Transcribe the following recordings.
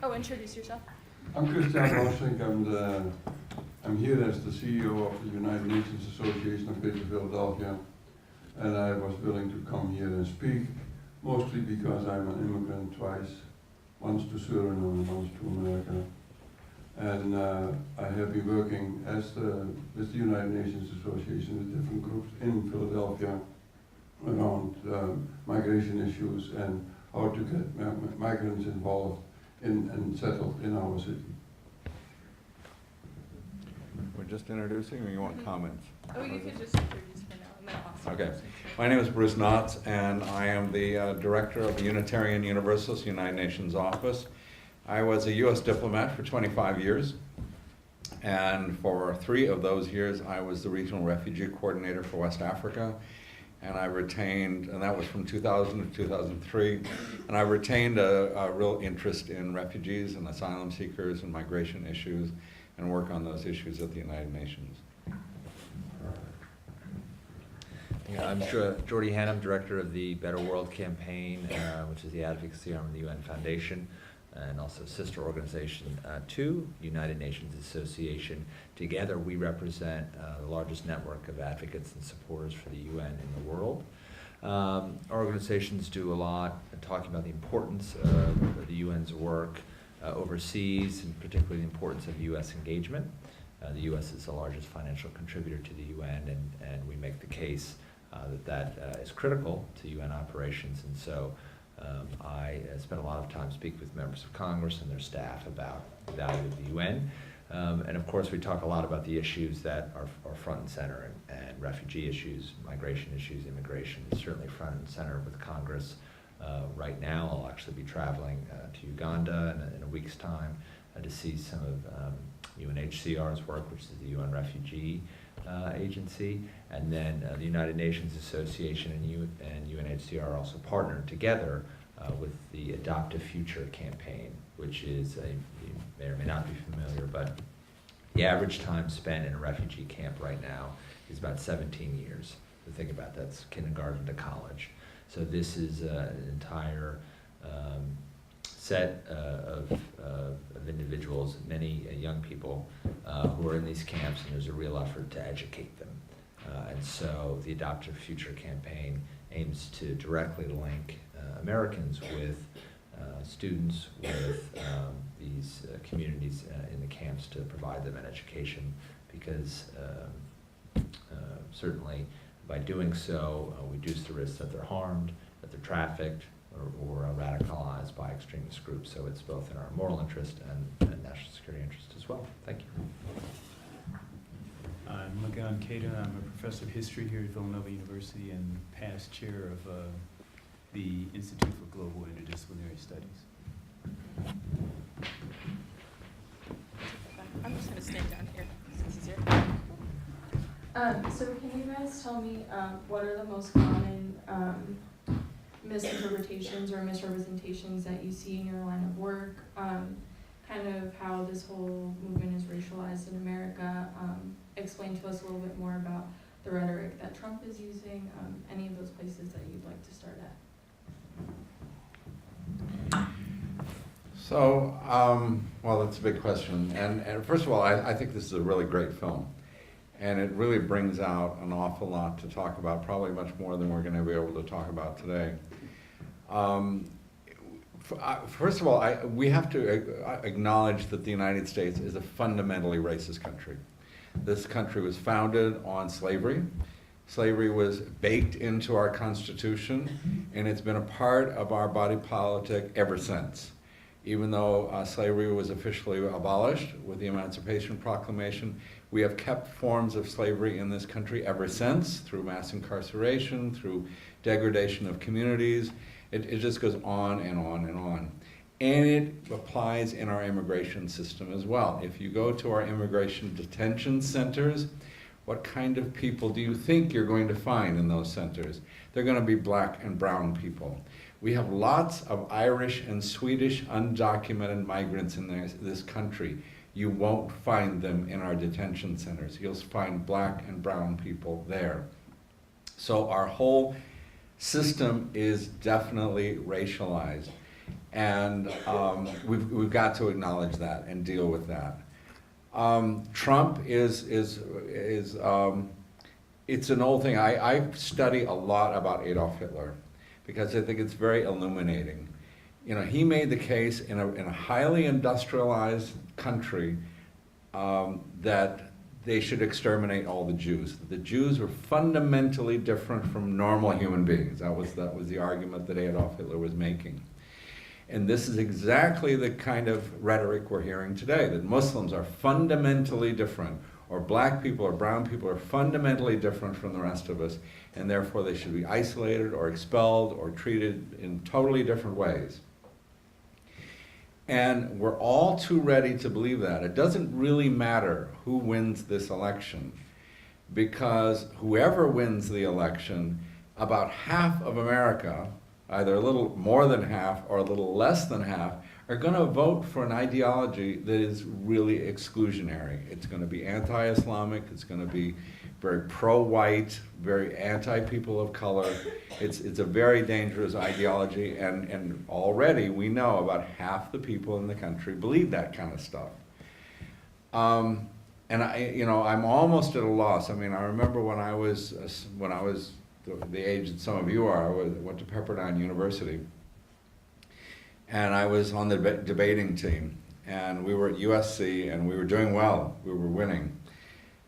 Oh, introduce yourself. I'm Christian Rossink. I'm here as the CEO of the United Nations Association of Greater Philadelphia, and I was willing to come here and speak, mostly because I'm an immigrant twice, once to Suriname and once to America. And I have been working with the United Nations Association with different groups in Philadelphia around migration issues and how to get migrants involved and settled in our city. We're just introducing, or you want comments? Oh, you could just introduce for now, and then I'll ask Okay. questions. My name is Bruce Knotts, and I am the director of the Unitarian Universalist United Nations Office. I was a U.S. diplomat for 25 years, and for 3 of those years, I was the regional refugee coordinator for West Africa, and I retained, and that was from 2000 to 2003, and I retained a real interest in refugees and asylum seekers and migration issues, and work on those issues at the United Nations. Yeah, I'm Jordy Hannum, director of the Better World Campaign, which is the advocacy arm of the UN Foundation, and also sister organization to United Nations Association. Together, we represent the largest network of advocates and supporters for the UN in the world. Our organizations do a lot talking about the importance of the UN's work overseas, and particularly the importance of U.S. engagement. The U.S. is the largest financial contributor to the UN, and we make the case that is critical to UN operations. And so I spent a lot of time speaking with members of Congress and their staff about the value of the UN. And of course, we talk a lot about the issues that are front and center, and refugee issues, migration issues, immigration is certainly front and center with Congress. Right now, I'll actually be traveling to Uganda in a week's time to see some of UNHCR's work, which is the UN Refugee Agency, and then the United Nations Association and UNHCR also partnered together with the Adopt a Future campaign, which is, you may or may not be familiar, but the average time spent in a refugee camp right now is about 17 years. So think about that, that's kindergarten to college. So this is an entire set of individuals, many young people who are in these camps, and there's a real effort to educate them. And so the Adopt a Future campaign aims to directly link Americans with students, with these communities in the camps to provide them an education, because certainly by doing so, reduce the risk that they're harmed, that they're trafficked, or radicalized by extremist groups. So it's both in our moral interest and national security interest as well. Thank you. I'm Magan Keita. I'm a professor of history here at Villanova University and past chair of the Institute for Global Interdisciplinary Studies. I'm just going to stand down here since he's here. So can you guys tell me what are the most common misinterpretations or misrepresentations that you see in your line of work? Kind of how this whole movement is racialized in America. Explain to us a little bit more about the rhetoric that Trump is using. Any of those places that you'd like to start at? So, well, that's a big question. And first of all, I think this is a really great film. And it really brings out an awful lot to talk about, probably much more than we're going to be able to talk about today. First of all, we have to acknowledge that the United States is a fundamentally racist country. This country was founded on slavery. Slavery was baked into our Constitution, and it's been a part of our body politic ever since. Even though slavery was officially abolished with the Emancipation Proclamation, we have kept forms of slavery in this country ever since, through mass incarceration, through degradation of communities. It just goes on and on and on. And it applies in our immigration system as well. If you go to our immigration detention centers, what kind of people do you think you're going to find in those centers? They're going to be black and brown people. We have lots of Irish and Swedish undocumented migrants in this country. You won't find them in our detention centers. You'll find black and brown people there. So our whole system is definitely racialized. And we've got to acknowledge that and deal with that. Trump is it's an old thing. I study a lot about Adolf Hitler because I think it's very illuminating. You know, he made the case in a highly industrialized country that they should exterminate all the Jews. The Jews were fundamentally different from normal human beings. That was the argument that Adolf Hitler was making. And this is exactly the kind of rhetoric we're hearing today, that Muslims are fundamentally different, or black people or brown people are fundamentally different from the rest of us, and therefore they should be isolated or expelled or treated in totally different ways. And we're all too ready to believe that. It doesn't really matter who wins this election, because whoever wins the election, about half of America, either a little more than half or a little less than half, are going to vote for an ideology that is really exclusionary. It's going to be anti-Islamic, it's going to be very pro-white, very anti-people of color. It's a very dangerous ideology, and already we know about half the people in the country believe that kind of stuff. And I'm almost at a loss. I mean, I remember when I was the age that some of you are, I went to Pepperdine University, and I was on the debating team, and we were at USC, and we were doing well, we were winning.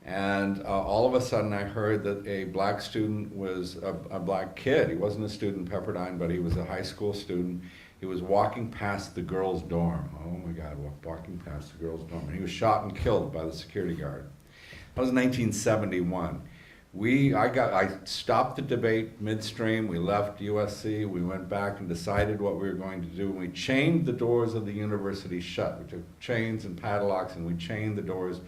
And all of a sudden I heard that a black student was a black kid. He wasn't a student at Pepperdine, but he was a high school student. He was walking past the girls' dorm. Oh my God, walking past the girls' dorm. And he was shot and killed by the security guard. That was 1971. I stopped the debate midstream. We left USC. We went back and decided what we were going to do. And we chained the doors of the university shut. We took chains and padlocks and we chained the doors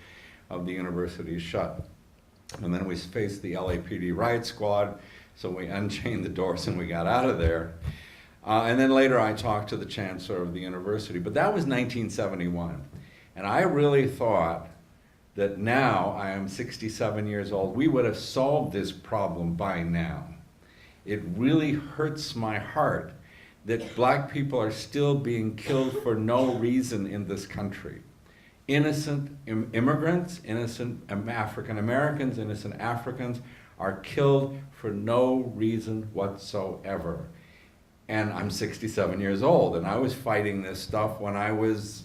of the university shut. And then we faced the LAPD riot squad, so we unchained the doors and we got out of there. And then later I talked to the chancellor of the university, but that was 1971. And I really thought that now, I am 67 years old, we would have solved this problem by now. It really hurts my heart that black people are still being killed for no reason in this country. Innocent immigrants, innocent African Americans, innocent Africans are killed for no reason whatsoever. And I'm 67 years old, and I was fighting this stuff when I was,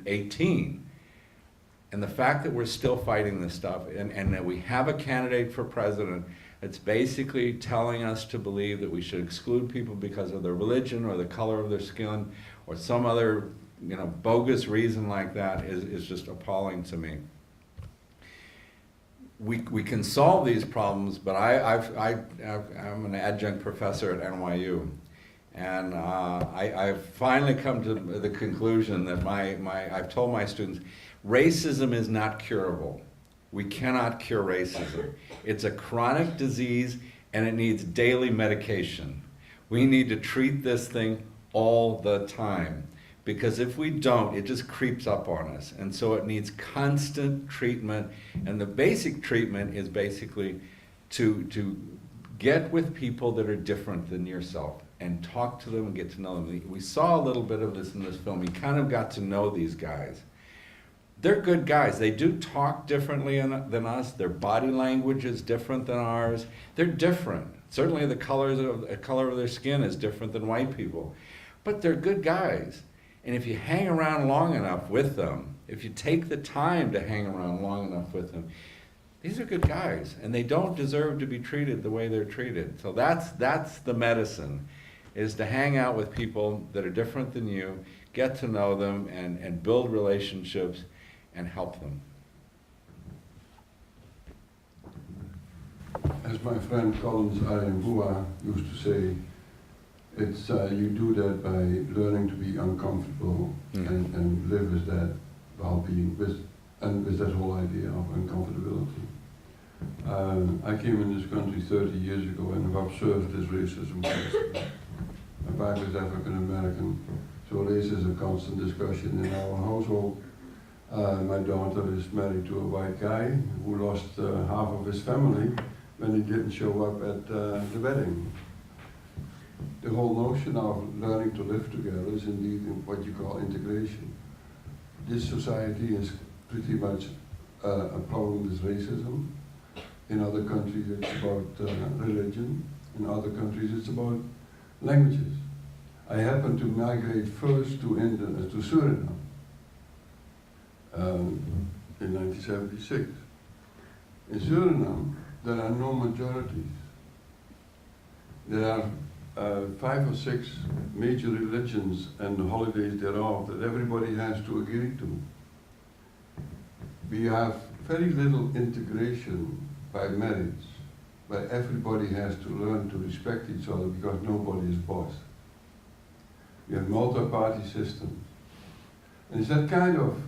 18. And the fact that we're still fighting this stuff, and that we have a candidate for president that's basically telling us to believe that we should exclude people because of their religion or the color of their skin or some other bogus reason like that is just appalling to me. We can solve these problems, but I'm an adjunct professor at NYU, and I've finally come to the conclusion that I've told my students, racism is not curable. We cannot cure racism. It's a chronic disease and it needs daily medication. We need to treat this thing all the time, because if we don't, it just creeps up on us. And so it needs constant treatment, and the basic treatment is basically to get with people that are different than yourself and talk to them and get to know them. We saw a little bit of this in this film. You kind of got to know these guys. They're good guys. They do talk differently than us. Their body language is different than ours. They're different. Certainly the color of their skin is different than white people. But they're good guys. And if you hang around long enough with them, if you take the time to hang around long enough with them, these are good guys. And they don't deserve to be treated the way they're treated. So that's the medicine, is to hang out with people that are different than you, get to know them, and build relationships and help them. As my friend Collins Ayambua used to say, it's you do that by learning to be uncomfortable and live with that while being with that whole idea of uncomfortability. I came in this country 30 years ago and have observed this racism constantly. My wife is African American, so race is a constant discussion in our household. My daughter is married to a white guy who lost half of his family when he didn't show up at the wedding. The whole notion of learning to live together is indeed what you call integration. This society is pretty much a problem with racism. In other countries it's about religion. In other countries it's about languages. I happened to migrate first to Suriname in 1976. In Suriname there are no majorities. There are 5 or 6 major religions and the holidays thereof that everybody has to agree to. We have very little integration by marriage, where everybody has to learn to respect each other because nobody is boss. We have multi-party systems. And it's that kind of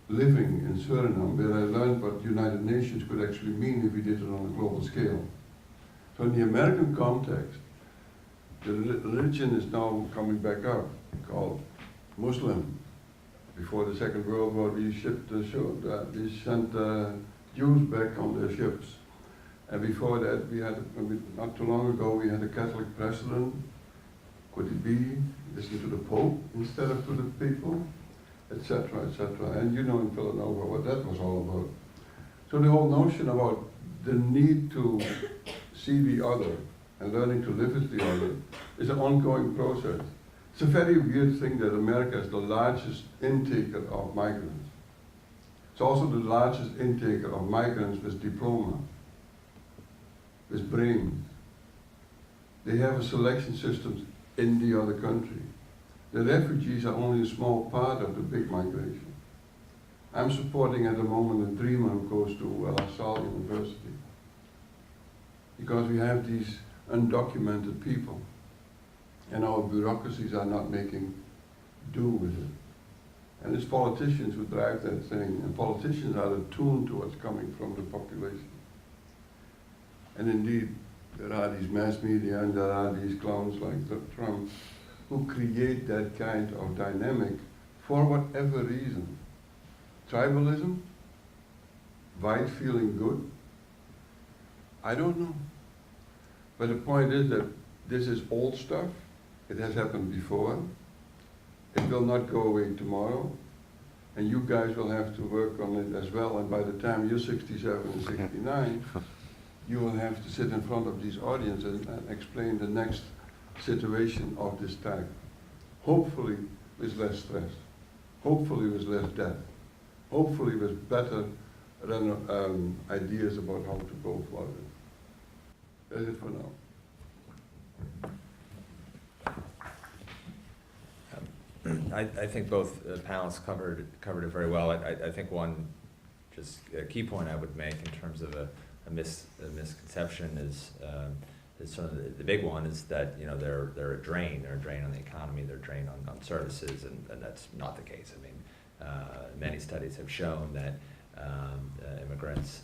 living in Suriname where I learned what United Nations could actually mean if we did it on a global scale. So in the American context, the religion is now coming back up, called Muslim. Before the Second World War, we sent Jews back on their ships. And before that, we had, not too long ago, we had a Catholic president. Could it be listen to the Pope instead of to the people? Etc., etc. And you know in Villanova what that was all about. So the whole notion about the need to see the other and learning to live with the other is an ongoing process. It's a very weird thing that America is the largest intaker of migrants. It's also the largest intaker of migrants with diploma, with brains. They have a selection system in the other country. The refugees are only a small part of the big migration. I'm supporting at the moment a dreamer who goes to La Salle University, because we have these undocumented people and our bureaucracies are not making do with it. And it's politicians who drive that thing, and politicians are attuned to what's coming from the population. And indeed, there are these mass media and there are these clowns like Trump who create that kind of dynamic for whatever reason. Tribalism? White feeling good? I don't know. But the point is that this is old stuff. It has happened before. It will not go away tomorrow. And you guys will have to work on it as well. And by the time you're 67 and 69, you will have to sit in front of these audiences and explain the next situation of this type. Hopefully with less stress. Hopefully with less death. Hopefully with better ideas about how to go forward. That's it for now. I think both panelists covered it very well. I think one just key point I would make in terms of a misconception is sort of the big one is that they're a drain. They're a drain on the economy. They're a drain on services, and that's not the case. I mean, many studies have shown that immigrants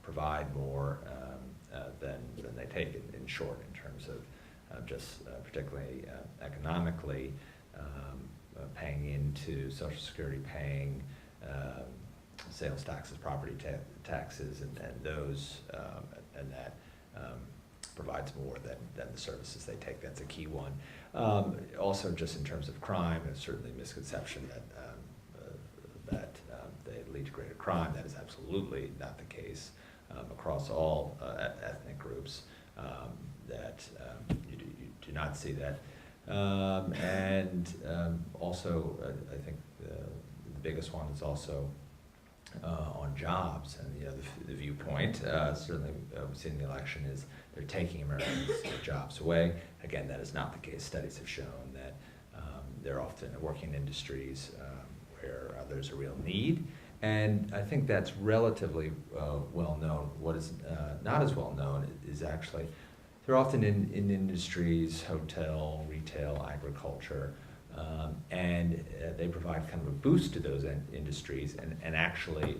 provide more than they take in short in terms of just particularly economically paying into Social Security, paying sales taxes, property taxes, and those and that provides more than the services they take. That's a key one. Also, just in terms of crime, there's certainly a misconception that they lead to greater crime. That is absolutely not the case across all ethnic groups. That you do not see that. Also, I think the biggest one is also on jobs, and the viewpoint certainly we see in the election is they're taking Americans' jobs away. Again, that is not the case. Studies have shown that they're often working in industries where there's a real need, and I think that's relatively well known. What is not as well known is actually they're often in industries, hotel, retail, agriculture, and they provide kind of a boost to those industries and actually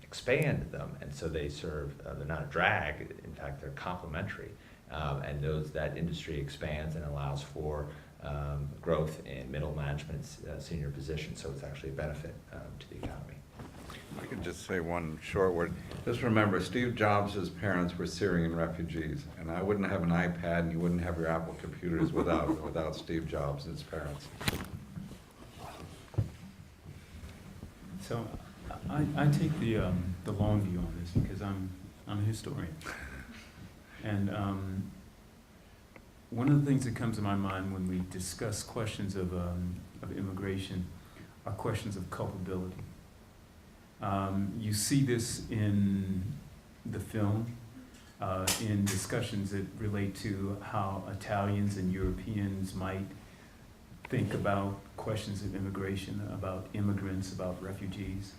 expand them. And so they serve, they're not a drag, in fact, they're complementary. And that industry expands and allows for growth in middle management, senior positions, so it's actually a benefit to the economy. I could just say one short word. Just remember, Steve Jobs' parents were Syrian refugees, and I wouldn't have an iPad and you wouldn't have your Apple computers without Steve Jobs and his parents. So I take the long view on this because I'm a historian. And one of the things that comes to my mind when we discuss questions of immigration are questions of culpability. You see this in the film, in discussions that relate to how Italians and Europeans might think about questions of immigration, about immigrants, about refugees.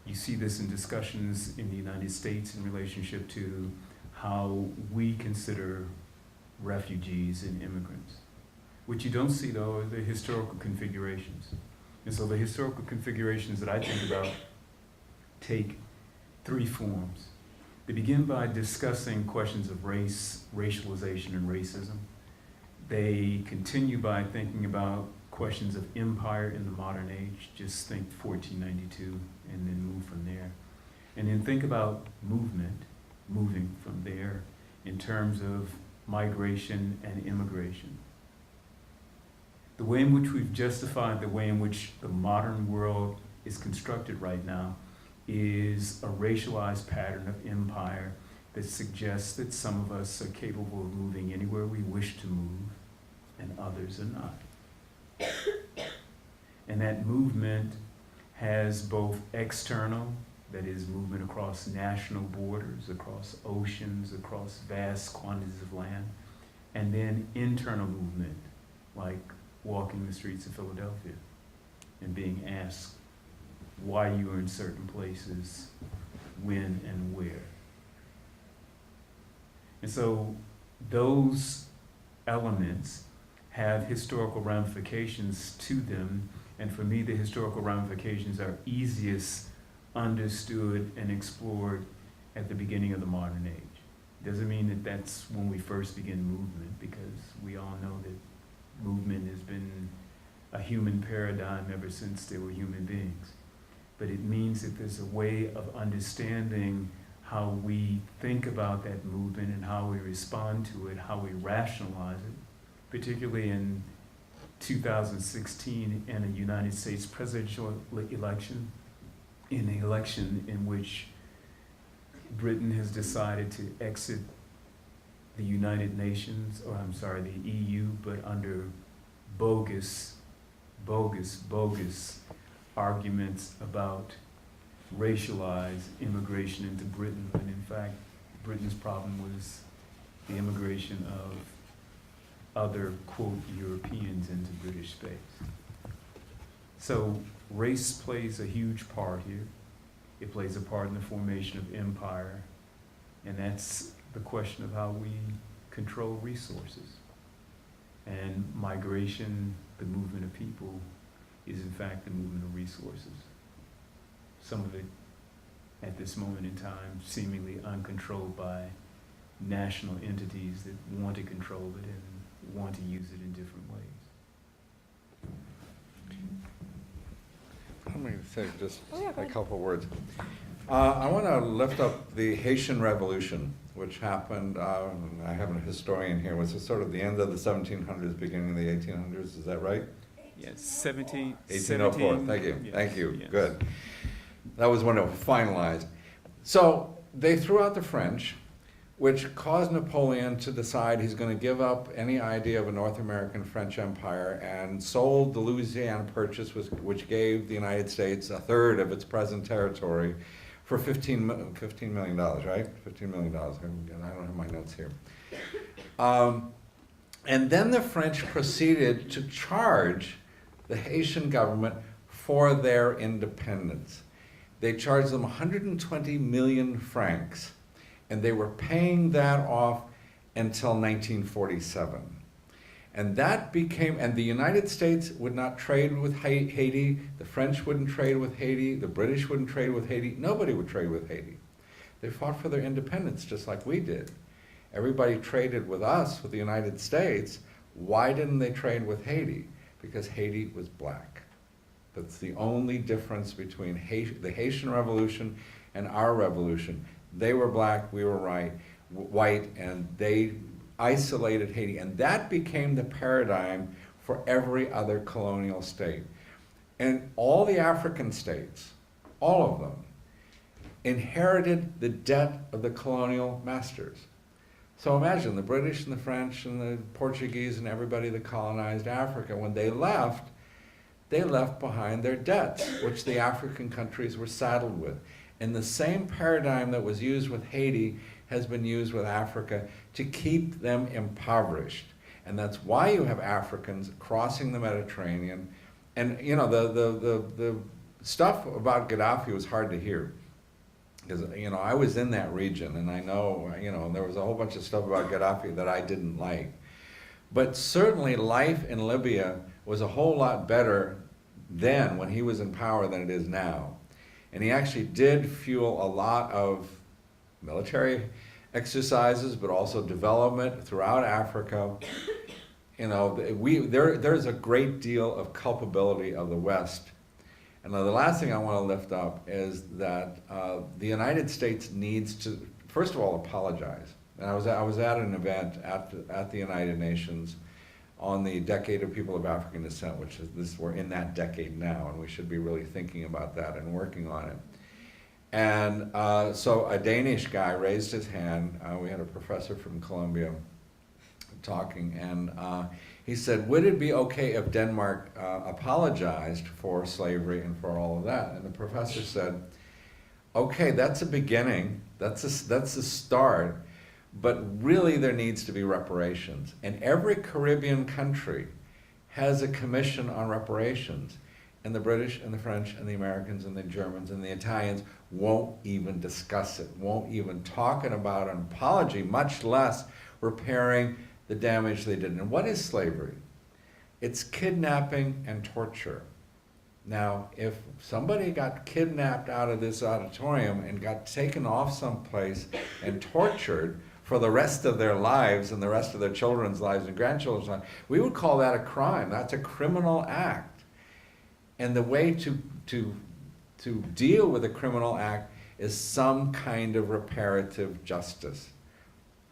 You see this in discussions in the United States in relationship to how we consider refugees and immigrants. What you don't see, though, are the historical configurations. And so the historical configurations that I think about take three forms. They begin by discussing questions of race, racialization, and racism. They continue by thinking about questions of empire in the modern age, just think 1492, and then move from there. And then think about movement, moving from there in terms of migration and immigration. The way in which we've justified the way in which the modern world is constructed right now is a racialized pattern of empire that suggests that some of us are capable of moving anywhere we wish to move and others are not. And that movement has both external, that is movement across national borders, across oceans, across vast quantities of land, and then internal movement, like walking the streets of Philadelphia and being asked why you are in certain places, when and where. And so those elements have historical ramifications to them, and for me the historical ramifications are easiest understood and explored at the beginning of the modern age. Doesn't mean that that's when we first begin movement, because we all know that movement has been a human paradigm ever since there were human beings. But it means that there's a way of understanding how we think about that movement and how we respond to it, how we rationalize it, particularly in 2016 in a United States presidential election, in an election in which Britain has decided to exit the United Nations, or I'm sorry, the EU, but under bogus arguments about racialized immigration into Britain, when in fact Britain's problem was the immigration of other, quote, Europeans into British space. So race plays a huge part here. It plays a part in the formation of empire, and that's the question of how we control resources. And migration, the movement of people, is in fact the movement of resources. Some of it, at this moment in time, seemingly uncontrolled by national entities that want to control it and want to use it in different ways. Let me say just Oh, yeah, go a ahead. couple words. I want to lift up the Haitian Revolution, which happened, I have a historian here, was sort of the end of the 1700s, beginning of the 1800s, is that right? Yes, 1804, thank you, yes, thank you, yes. good. That was when it was finalized. So they threw out the French, which caused Napoleon to decide he's going to give up any idea of a North American French Empire, and sold the Louisiana Purchase, which gave the United States a third of its present territory for $15 million, right? $15 million, I don't have my notes here. And then the French proceeded to charge the Haitian government for their independence. They charged them 120 million francs, and they were paying that off until 1947. And that became, and the United States would not trade with Haiti, the French wouldn't trade with Haiti, the British wouldn't trade with Haiti, nobody would trade with Haiti. They fought for their independence just like we did. Everybody traded with us, with the United States. Why didn't they trade with Haiti? Because Haiti was black. That's the only difference between the Haitian Revolution and our revolution. They were black, we were white, and they isolated Haiti. And that became the paradigm for every other colonial state. And all the African states, all of them, inherited the debt of the colonial masters. So imagine the British and the French and the Portuguese and everybody that colonized Africa, when they left behind their debts, which the African countries were saddled with. And the same paradigm that was used with Haiti has been used with Africa to keep them impoverished. And that's why you have Africans crossing the Mediterranean. And you know, the stuff about Gaddafi was hard to hear. Because, you know, I was in that region, and I know, you know, there was a whole bunch of stuff about Gaddafi that I didn't like. But certainly life in Libya was a whole lot better then, when he was in power, than it is now. And he actually did fuel a lot of military exercises, but also development throughout Africa. You know, there's a great deal of culpability of the West. And the last thing I want to lift up is that the United States needs to, first of all, apologize. And I was at an event at the United Nations on the Decade of People of African Descent, which is we're in that decade now, and we should be really thinking about that and working on it. And so a Danish guy raised his hand. We had a professor from Columbia talking, and he said, would it be okay if Denmark apologized for slavery and for all of that? And the professor said, okay, that's a beginning, that's a start, but really there needs to be reparations. And every Caribbean country has a commission on reparations. And the British and the French and the Americans and the Germans and the Italians won't even discuss it, won't even talk about an apology, much less repairing the damage they did. And what is slavery? It's kidnapping and torture. Now, if somebody got kidnapped out of this auditorium and got taken off someplace and tortured for the rest of their lives and the rest of their children's lives and grandchildren's lives, we would call that a crime. That's a criminal act. And the way to deal with a criminal act is some kind of reparative justice.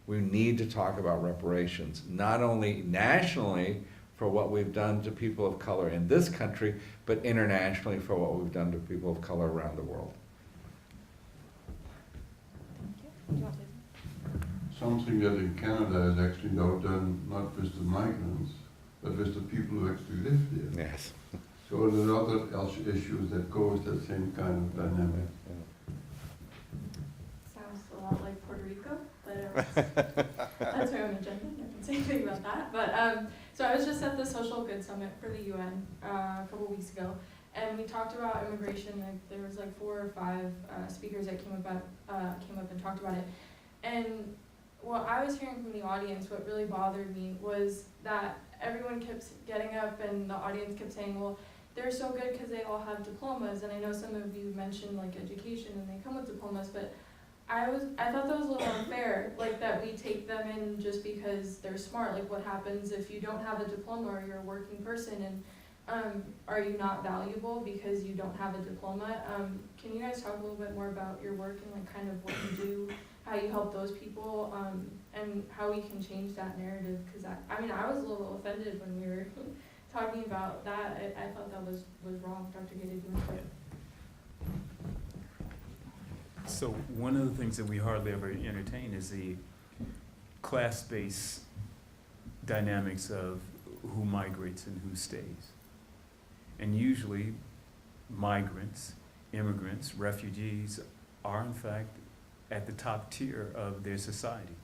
We need to talk about reparations, not only nationally for what we've done to people of color in this country, but internationally for what we've done to people of color around the world. Thank you. Something that in Canada is actually now done not with the migrants, but with the people who actually live there. Yes. So there are other issues that go with that same kind of dynamic. Sounds a lot like Puerto Rico, but that's our own agenda. I can say anything about that. But so I was just at the Social Good Summit for the UN a couple weeks ago, and we talked about immigration. Like there was like 4 or 5 speakers that came up and talked about it. And what I was hearing from the audience, what really bothered me was that everyone kept getting up, and the audience kept saying, "Well, they're so good because they all have diplomas." And I know some of you mentioned like education, and they come with diplomas, but I thought that was a little unfair, like that we take them in just because they're smart. Like what happens if you don't have a diploma or you're a working person, and are you not valuable because you don't have a diploma? Can you guys talk a little bit more about your work and like kind of what you do, how you help those people, and how we can change that narrative? Because I mean, I was a little offended when we were talking about that. I thought that was wrong. Dr. Gay, you want to? So one of the things that we hardly ever entertain is the class-based dynamics of who migrates and who stays. And usually migrants, immigrants, refugees are in fact at the top tier of their society.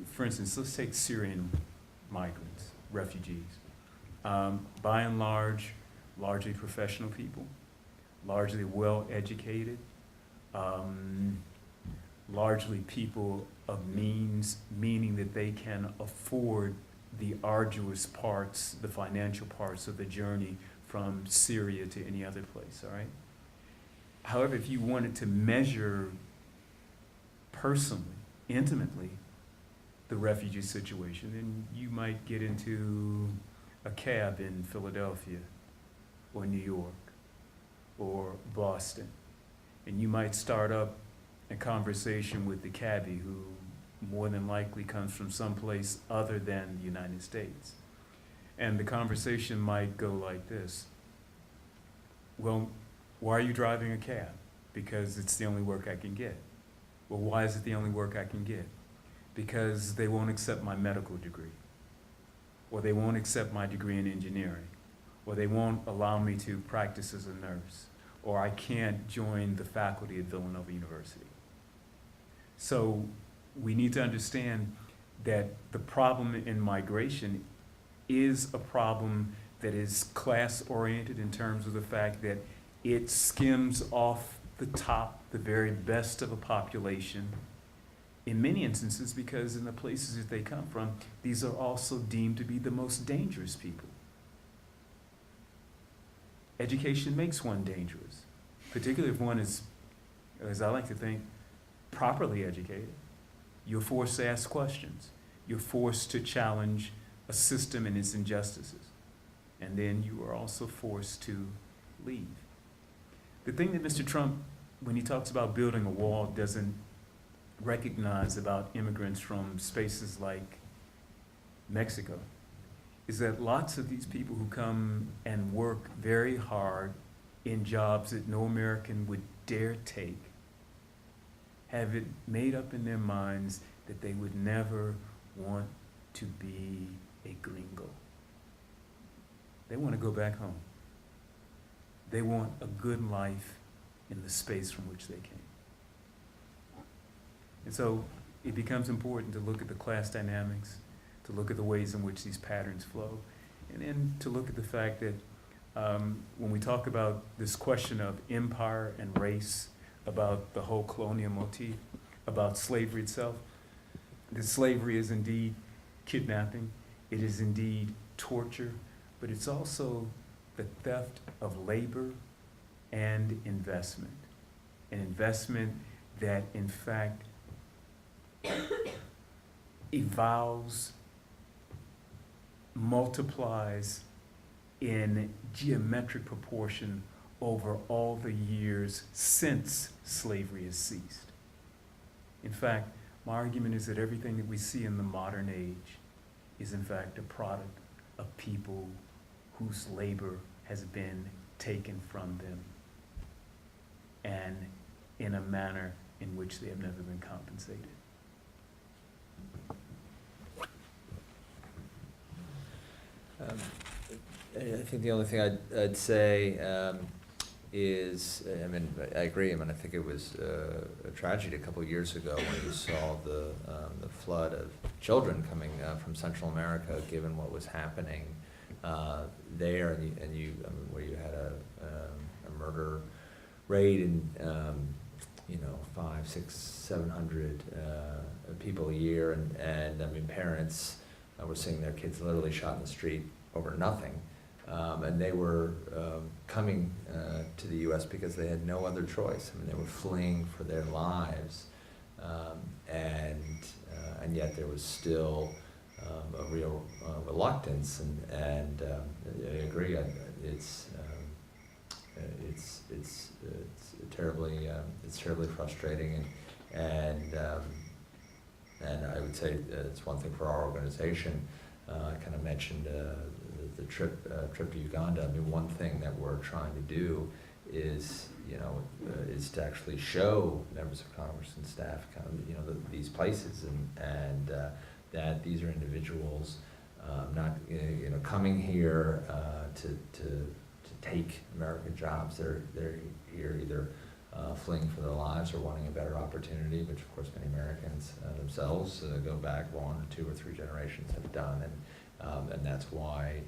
For instance, let's take Syrian migrants, refugees. By and large, largely professional people, largely well-educated, largely people of means, meaning that they can afford the arduous parts, the financial parts of the journey from Syria to any other place, all right? However, if you wanted to measure personally, intimately, the refugee situation, then you might get into a cab in Philadelphia or New York or Boston. And you might start up a conversation with the cabbie who more than likely comes from someplace other than the United States. And the conversation might go like this. Well, why are you driving a cab? Because it's the only work I can get. Well, why is it the only work I can get? Because they won't accept my medical degree, or they won't accept my degree in engineering, or they won't allow me to practice as a nurse, or I can't join the faculty at Villanova University. So we need to understand that the problem in migration is a problem that is class-oriented in terms of the fact that it skims off the top, the very best of a population, in many instances because in the places that they come from, these are also deemed to be the most dangerous people. Education makes one dangerous, particularly if one is, as I like to think, properly educated. You're forced to ask questions. You're forced to challenge a system and its injustices. And then you are also forced to leave. The thing that Mr. Trump, when he talks about building a wall, doesn't recognize about immigrants from spaces like Mexico is that lots of these people who come and work very hard in jobs that no American would dare take have it made up in their minds that they would never want to be a gringo. They want to go back home. They want a good life in the space from which they came. And so it becomes important to look at the class dynamics, to look at the ways in which these patterns flow, and then to look at the fact that when we talk about this question of empire and race, about the whole colonial motif, about slavery itself, that slavery is indeed kidnapping, it is indeed torture, but it's also the theft of labor and investment. An investment that in fact evolves, multiplies in geometric proportion over all the years since slavery has ceased. In fact, my argument is that everything that we see in the modern age is in fact a product of people whose labor has been taken from them and in a manner in which they have never been compensated. I think the only thing I'd say is, I mean, I agree. I mean, I think it was a tragedy a couple of years ago when you saw the flood of children coming from Central America, given what was happening there, and you I mean, where you had a murder rate and 500, 600, 700 people a year, and I mean, parents were seeing their kids literally shot in the street over nothing. And they were coming to the U.S. because they had no other choice. I mean, they were fleeing for their lives, and yet there was still a real reluctance. And I agree. It's terribly frustrating, and I would say it's one thing for our organization. I kind of mentioned the trip to Uganda. I mean, one thing that we're trying to do is to actually show members of Congress and staff kind of these places, and that these are individuals not coming here to take American jobs. They're here either fleeing for their lives or wanting a better opportunity, which of course many Americans themselves go back 1 or 2 or 3 generations have done, and that's why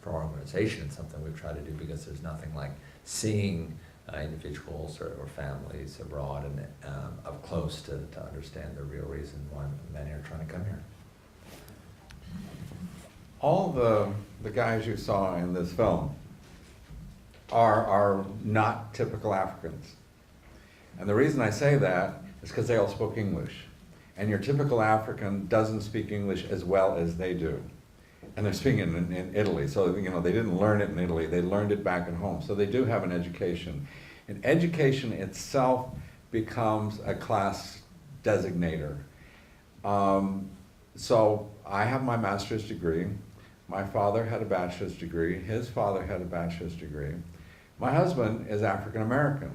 for our organization it's something we've tried to do, because there's nothing like seeing individuals or families abroad and up close to understand the real reason why many are trying to come here. All the guys you saw in this film are not typical Africans. And the reason I say that is because they all spoke English. And your typical African doesn't speak English as well as they do. And they're speaking in Italy, so you know they didn't learn it in Italy, they learned it back at home. So they do have an education. And education itself becomes a class designator. So I have my master's degree. My father had a bachelor's degree. His father had a bachelor's degree. My husband is African American.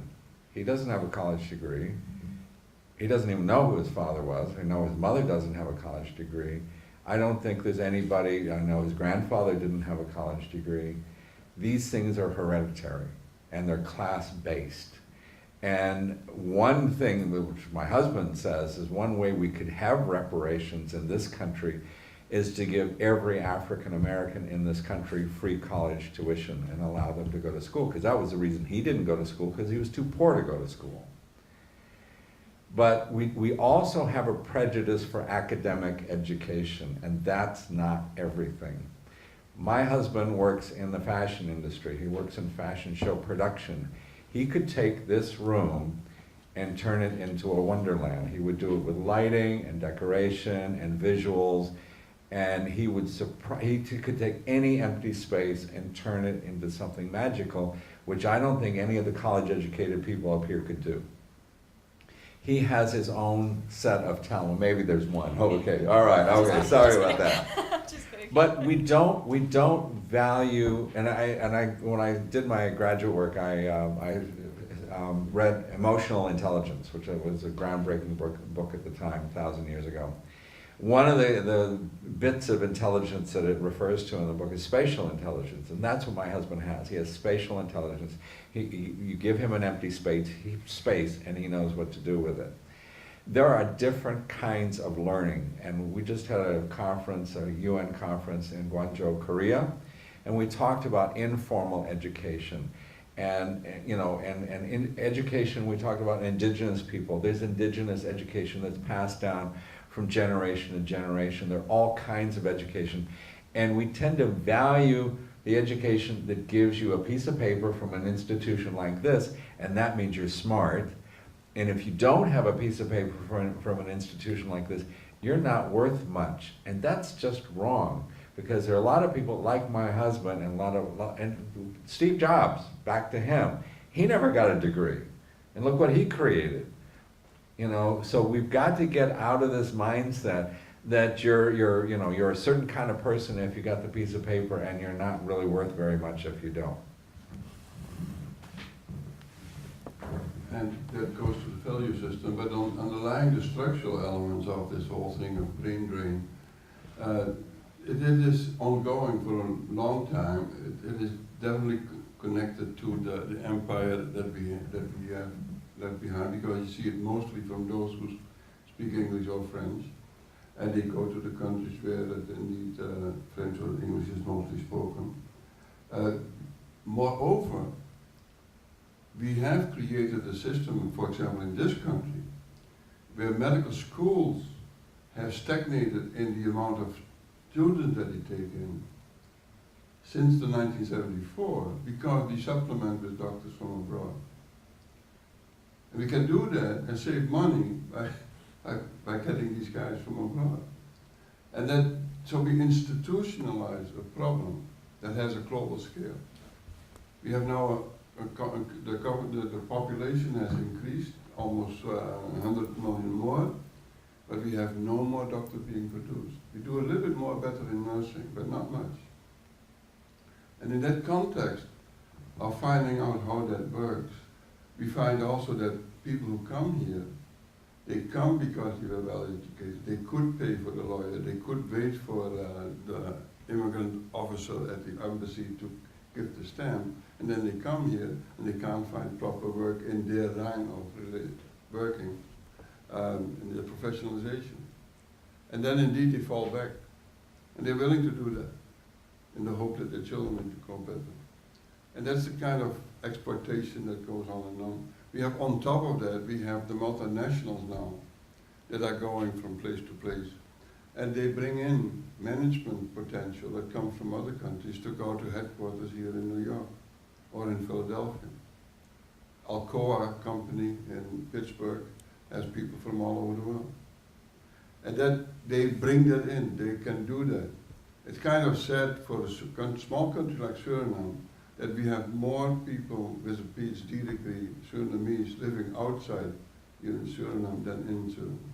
He doesn't have a college degree. He doesn't even know who his father was. I know his mother doesn't have a college degree. I don't think there's anybody, I know his grandfather didn't have a college degree. These things are hereditary and they're class-based. And one thing which my husband says is one way we could have reparations in this country is to give every African American in this country free college tuition and allow them to go to school, because that was the reason he didn't go to school, because he was too poor to go to school. But we also have a prejudice for academic education, and that's not everything. My husband works in the fashion industry. He works in fashion show production. He could take this room and turn it into a wonderland. He would do it with lighting and decoration and visuals, and he could take any empty space and turn it into something magical, which I don't think any of the college-educated people up here could do. He has his own set of talent. Maybe there's one. Oh, okay, all right, okay, sorry about that. Just kidding. But we don't value, and when I did my graduate work, I read Emotional Intelligence, which was a groundbreaking book at the time, 1,000 years ago. One of the bits of intelligence that it refers to in the book is spatial intelligence, and that's what my husband has. He has spatial intelligence. You give him an empty space, and he knows what to do with it. There are different kinds of learning, and we just had a conference, a UN conference in Gwangju, Korea, and we talked about informal education. And you know, and in education, we talked about indigenous people. There's indigenous education that's passed down from generation to generation. There are all kinds of education. And we tend to value the education that gives you a piece of paper from an institution like this, and that means you're smart. And if you don't have a piece of paper from an institution like this, you're not worth much. And that's just wrong, because there are a lot of people like my husband and Steve Jobs, back to him. He never got a degree. And look what he created. You know, so we've got to get out of this mindset that you're a certain kind of person if you got the piece of paper, and you're not really worth very much if you don't. And that goes to the value system, but underlying the structural elements of this whole thing of brain drain, it is ongoing for a long time. It is definitely connected to the empire that we have left behind, because you see it mostly from those who speak English or French, and they go to the countries where that indeed French or English is mostly spoken. Moreover, we have created a system, for example in this country, where medical schools have stagnated in the amount of students that they take in since the 1974, because they supplement with doctors from abroad. And we can do that and save money by getting these guys from abroad. And so we institutionalize a problem that has a global scale. We have now the population has increased almost 100 million more, but we have no more doctors being produced. We do a little bit more better in nursing, but not much. And in that context of finding out how that works, we find also that people who come here, they come because they were well educated. They could pay for the lawyer. They could wait for the immigrant officer at the embassy to give the stamp. And then they come here and they can't find proper work in their line of working, in their professionalization. And then indeed they fall back. And they're willing to do that in the hope that their children will go better. And that's the kind of exploitation that goes on and on. We have, on top of that, we have the multinationals now that are going from place to place. And they bring in management potential that comes from other countries to go to headquarters here in New York or in Philadelphia. Alcoa company in Pittsburgh has people from all over the world. And that they bring that in, they can do that. It's kind of sad for a small country like Suriname that we have more people with a PhD degree, Surinamese, living outside Suriname than in Suriname.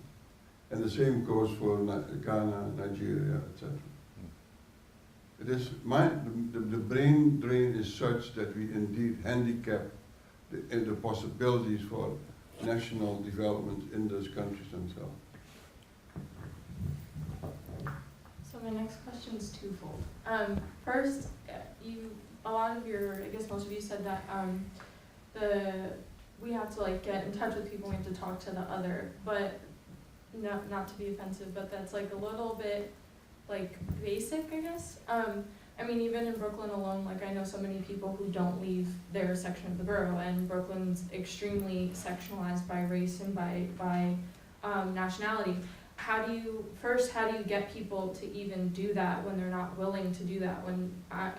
And the same goes for Ghana, Nigeria, etc. It is the brain drain is such that we indeed handicap the possibilities for national development in those countries themselves. So my next question is twofold. First, a lot of I guess most of you said that we have to like get in touch with people, we have to talk to the other, but not to be offensive, but that's like a little bit like basic, I guess. I mean, even in Brooklyn alone, like I know so many people who don't leave their section of the borough, and Brooklyn's extremely sectionalized by race and by nationality. How do you get people to even do that when they're not willing to do that? When I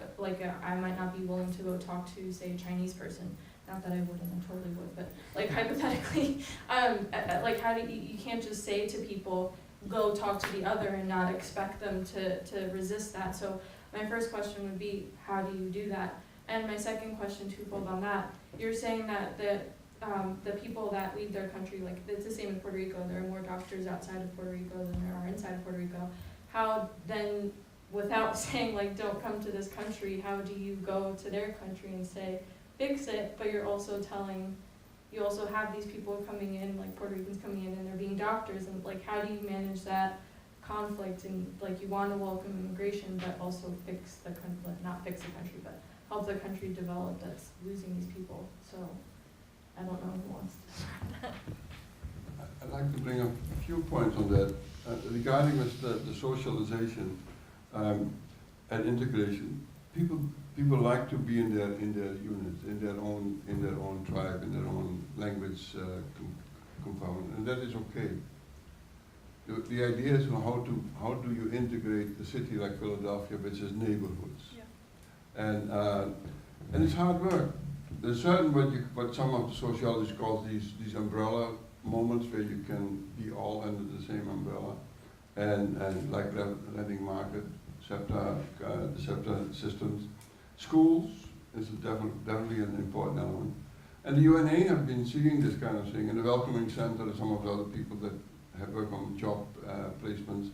might not be willing to go talk to, say, a Chinese person. Not that I wouldn't, I totally would, but like hypothetically, like how do you can't just say to people, go talk to the other and not expect them to resist that. So my first question would be, how do you do that? And my second question, twofold on that, you're saying that the people that leave their country, like it's the same in Puerto Rico, there are more doctors outside of Puerto Rico than there are inside of Puerto Rico. How then, without saying like don't come to this country, how do you go to their country and say fix it, but you're also you also have these people coming in, like Puerto Ricans coming in and they're being doctors, and like how do you manage that conflict? And like you want to welcome immigration but also fix the country, not fix the country, but help the country develop that's losing these people. So I don't know who wants to start that. I'd like to bring up a few points on that. Regarding the socialization and integration, people like to be in their units, in their own tribe, in their own language component, and that is okay. The idea is how do you integrate a city like Philadelphia, which is neighborhoods, and it's hard work. There's certain what some of the sociologists call these umbrella moments where you can be all under the same umbrella, and like lending market, SEPTA, the SEPTA systems. Schools is definitely an important element. And the UNA have been seeing this kind of thing, and the Welcoming Center and some of the other people that have worked on job placements.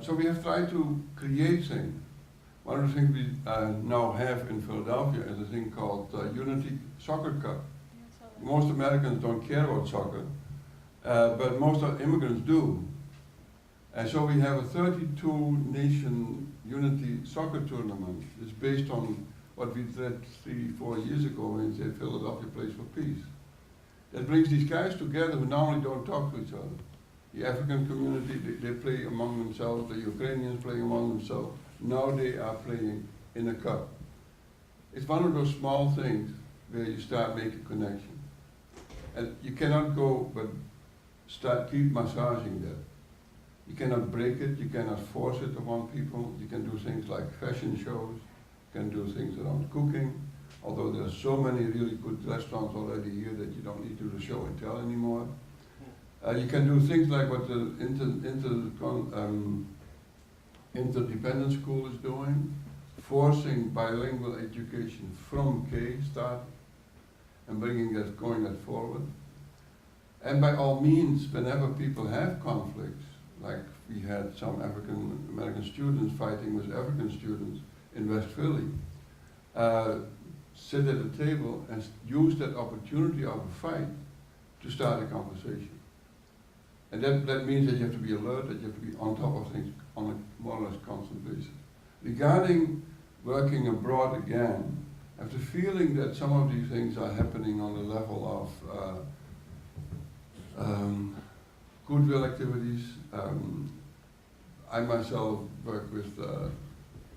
So we have tried to create things. One of the things we now have in Philadelphia is a thing called Unity Soccer Cup. Most Americans don't care about soccer, but most immigrants do. And so we have a 32-nation Unity soccer tournament. It's based on what we did 3-4 years ago when we said Philadelphia Plays for Peace. That brings these guys together who normally don't talk to each other. The African community, they play among themselves, the Ukrainians play among themselves. Now they are playing in a cup. It's one of those small things where you start making connection. And you cannot go but keep massaging that. You cannot break it, you cannot force it upon people. You can do things like fashion shows, you can do things around cooking, although there are so many really good restaurants already here that you don't need to do show and tell anymore. You can do things like what the interdependent school is doing, forcing bilingual education from K start and going that forward. And by all means, whenever people have conflicts, like we had some African American students fighting with African students in West Philly, sit at a table and use that opportunity of a fight to start a conversation. And that means that you have to be alert, that you have to be on top of things on a more or less constant basis. Regarding working abroad again, I have the feeling that some of these things are happening on the level of goodwill activities. I myself work with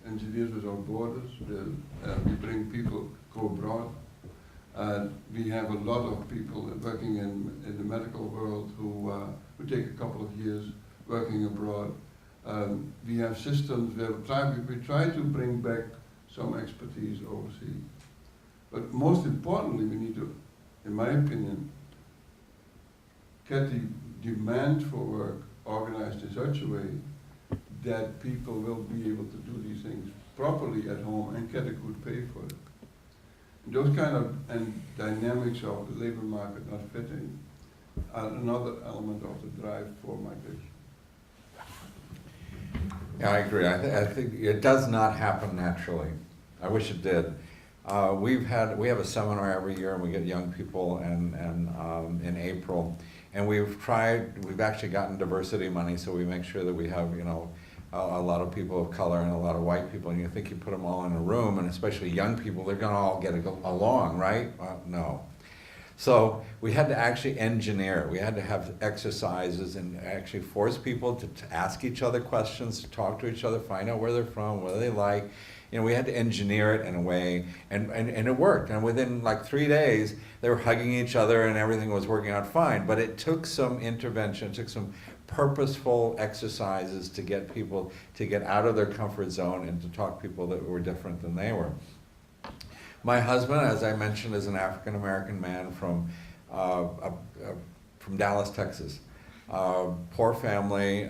Engineers Without Borders. We bring people go abroad. We have a lot of people working in the medical world who take a couple of years working abroad. We have systems where we try to bring back some expertise overseas. But most importantly, we need to, in my opinion, get the demand for work organized in such a way that people will be able to do these things properly at home and get a good pay for it. Those kind of and dynamics of the labor market not fitting are another element of the drive for migration. Yeah, I agree. I think it does not happen naturally. I wish it did. We have a seminar every year, and we get young people, and in April, and we've actually gotten diversity money, so we make sure that we have, a lot of people of color and a lot of white people, and you think you put them all in a room, and especially young people, they're gonna all get along, right? No. So we had to actually engineer it. We had to have exercises and actually force people to ask each other questions, to talk to each other, find out where they're from, what they like. We had to engineer it in a way, and it worked. And within like 3 days, they were hugging each other and everything was working out fine. But it took some intervention, it took some purposeful exercises to get people to get out of their comfort zone and to talk to people that were different than they were. My husband, as I mentioned, is an African American man from Dallas, Texas. Poor family,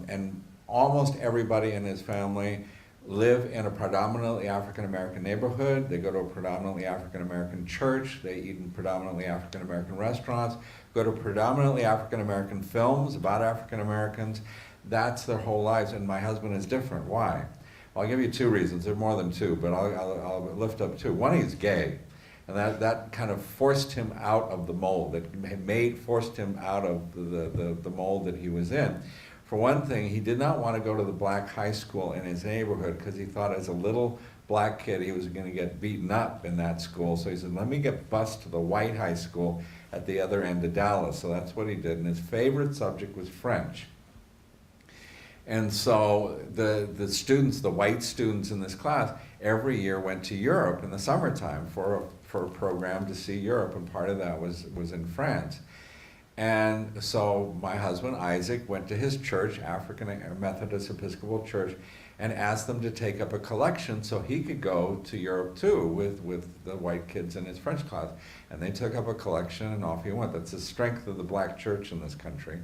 and almost everybody in his family live in a predominantly African American neighborhood. They go to a predominantly African American church. They eat in predominantly African American restaurants. Go to predominantly African American films about African Americans. That's their whole lives, and my husband is different. Why? Well, I'll give you 2 reasons. There are more than 2, but I'll lift up 2. One, he's gay, and that kind of forced him out of the mold. Forced him out of the mold that he was in. For one thing, he did not want to go to the black high school in his neighborhood because he thought as a little black kid he was going to get beaten up in that school. So he said, let me get bused to the white high school at the other end of Dallas. So that's what he did. And his favorite subject was French. And so the students, the white students in this class, every year went to Europe in the summertime for a program to see Europe, and part of that was in France. And so my husband, Isaac, went to his church, African Methodist Episcopal Church, and asked them to take up a collection so he could go to Europe too with the white kids in his French class. And they took up a collection and off he went. That's the strength of the black church in this country.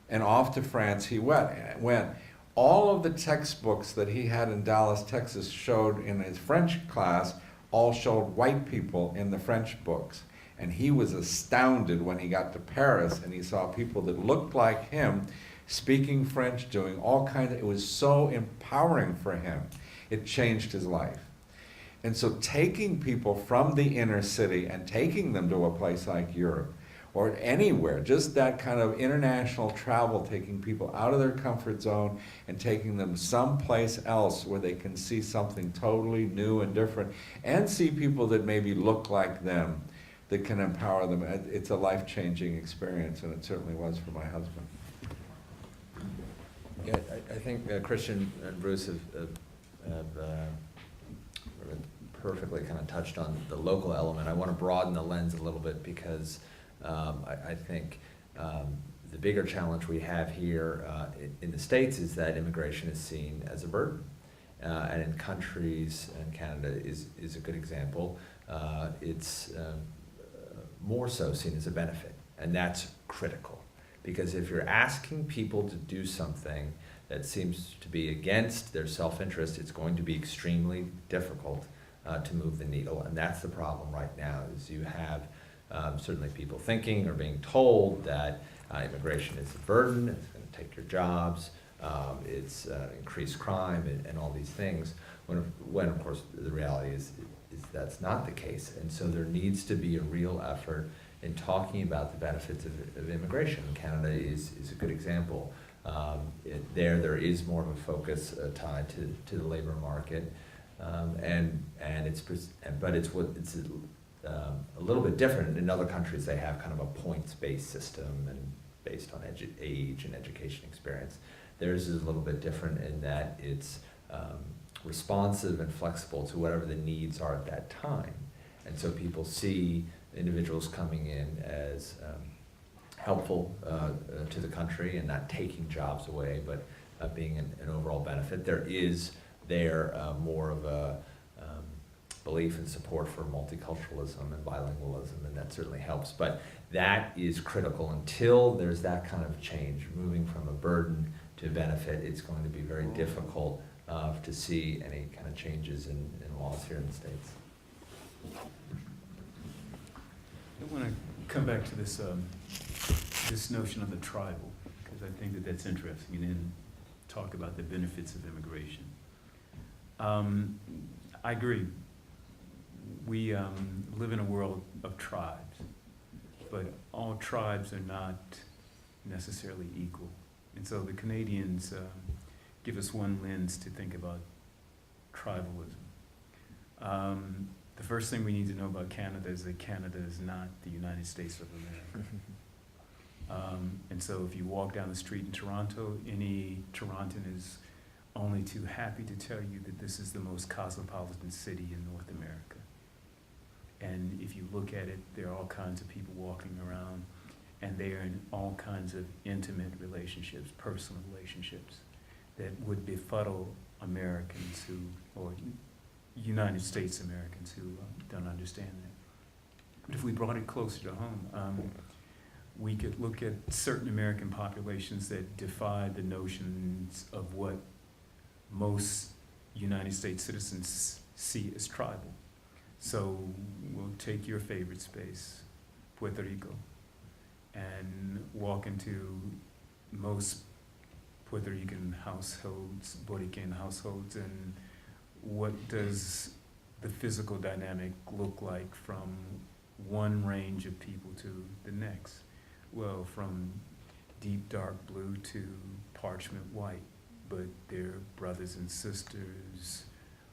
And off to France he went. All of the textbooks that he had in Dallas, Texas showed in his French class, all showed white people in the French books. And he was astounded when he got to Paris and he saw people that looked like him speaking French, doing all kinds of, it was so empowering for him. It changed his life. And so taking people from the inner city and taking them to a place like Europe or anywhere, just that kind of international travel, taking people out of their comfort zone and taking them someplace else where they can see something totally new and different and see people that maybe look like them, that can empower them. It's a life-changing experience, and it certainly was for my husband. Yeah, I think Christian and Bruce have perfectly kind of touched on the local element. I want to broaden the lens a little bit because I think the bigger challenge we have here in the States is that immigration is seen as a burden. And in countries, and Canada is a good example, it's more so seen as a benefit, and that's critical, because if you're asking people to do something that seems to be against their self-interest, it's going to be extremely difficult to move the needle, and that's the problem right now, is you have certainly people thinking or being told that immigration is a burden, it's going to take your jobs, it's increased crime and all these things, when of course the reality is that's not the case. And so there needs to be a real effort in talking about the benefits of immigration. Canada is a good example. There is more of a focus tied to the labor market, but it's a little bit different. In other countries, they have kind of a points-based system and based on age and education experience. Theirs is a little bit different in that it's responsive and flexible to whatever the needs are at that time. And so people see individuals coming in as helpful to the country and not taking jobs away, but being an overall benefit. There is more of a belief and support for multiculturalism and bilingualism, and that certainly helps. But that is critical until there's that kind of change, moving from a burden to benefit, it's going to be very difficult to see any kind of changes in laws here in the States. I want to come back to this, this notion of the tribal, because I think that that's interesting, and then talk about the benefits of immigration. I agree. We live in a world of tribes, but all tribes are not necessarily equal. And so the Canadians give us one lens to think about tribalism. The first thing we need to know about Canada is that Canada is not the United States of America. And so if you walk down the street in Toronto, any Torontan is only too happy to tell you that this is the most cosmopolitan city in North America. And if you look at it, there are all kinds of people walking around, and they are in all kinds of intimate relationships, personal relationships, that would befuddle Americans who, or United States Americans who don't understand that. But if we brought it closer to home, we could look at certain American populations that defy the notions of what most United States citizens see as tribal. So we'll take your favorite space, Puerto Rico, and walk into most Puerto Rican households, Borican households, and what does the physical dynamic look like from one range of people to the next? Well, from deep dark blue to parchment white, but they're brothers and sisters,